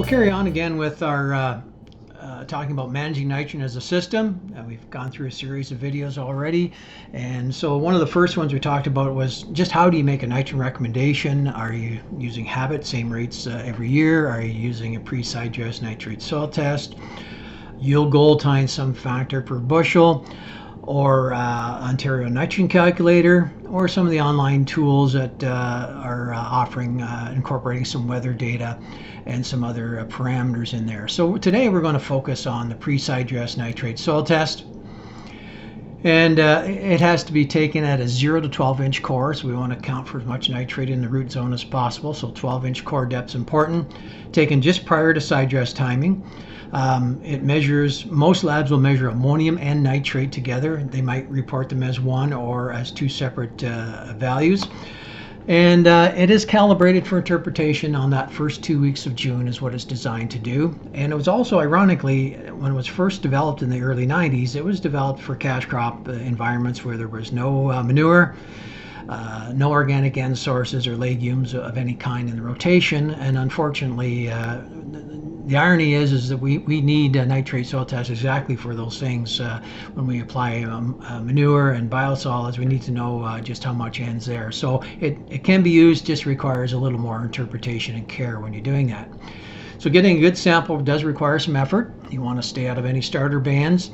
we'll carry on again with our talking about managing nitrogen as a system. We've gone through a series of videos already, and so one of the first ones we talked about was just how do you make a nitrogen recommendation. Are you using habit, same rates every year? Are you using a pre-side dress nitrate soil test, yield goal times some factor per bushel, or Ontario nitrogen calculator, or some of the online tools that are offering incorporating some weather data and some other parameters in there. So today we're going to focus on the pre-side dress nitrate soil test, and it has to be taken at a 0 to 12 inch core, so we want to account for as much nitrate in the root zone as possible. So 12 inch core depth is important, taken just prior to side dress timing. It measures, most labs will measure ammonium and nitrate together. They might report them as one or as two separate values. And it is calibrated for interpretation on that first 2 weeks of June is what it's designed to do. And it was also, ironically, when it was first developed in the early 90s, it was developed for cash crop environments where there was no manure, no organic end sources or legumes of any kind in the rotation. And unfortunately, the irony is that we need nitrate soil tests exactly for those things. When we apply manure and biosolids, we need to know just how much ends there. So it can be used, just requires a little more interpretation and care when you're doing that. So getting a good sample does require some effort. You want to stay out of any starter bands.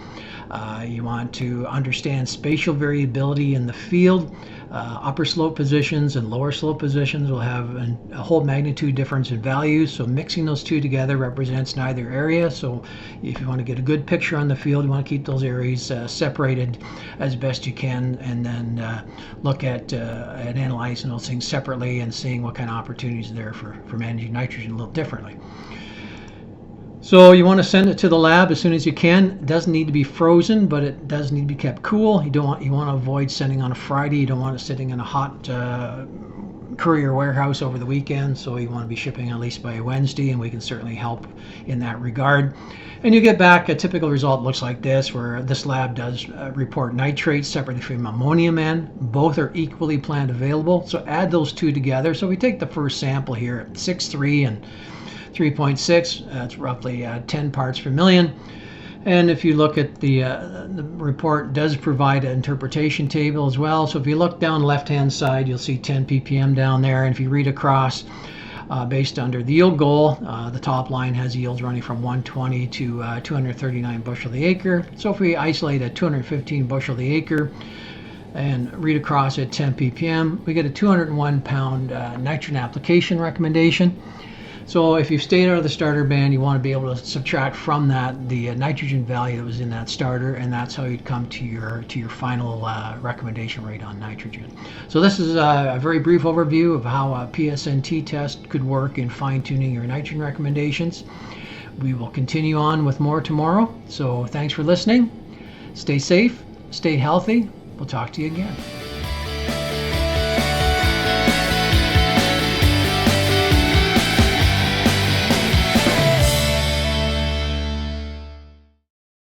You want to understand spatial variability in the field. Upper slope positions and lower slope positions will have a whole magnitude difference in values, so mixing those two together represents neither area. So if you want to get a good picture on the field, you want to keep those areas separated as best you can, and then look at analyzing those things separately and seeing what kind of opportunities are there for managing nitrogen a little differently. So you want to send it to the lab as soon as you can. It doesn't need to be frozen, but it does need to be kept cool. You want to avoid sending on a Friday. You don't want it sitting in a hot courier warehouse over the weekend. So you want to be shipping at least by a Wednesday, and we can certainly help in that regard. And you get back a typical result looks like this, where this lab does report nitrates separately from ammonium N. Both are equally plant available. So add those two together. So we take the first sample here at 6.3 and 3.6, that's roughly 10 parts per million. And if you look at the report does provide an interpretation table as well. So if you look down left hand side, you'll see 10 ppm down there, and if you read across based under the yield goal, the top line has yields running from 120 to 239 bushel the acre. So if we isolate at 215 bushel the acre and read across at 10 ppm, we get a 201 pound nitrogen application recommendation. So if you've stayed out of the starter band, you want to be able to subtract from that the nitrogen value that was in that starter, and that's how you'd come to your final recommendation rate on nitrogen. So this is a very brief overview of how a PSNT test could work in fine-tuning your nitrogen recommendations. We will continue on with more tomorrow. So thanks for listening. Stay safe, stay healthy. We'll talk to you again.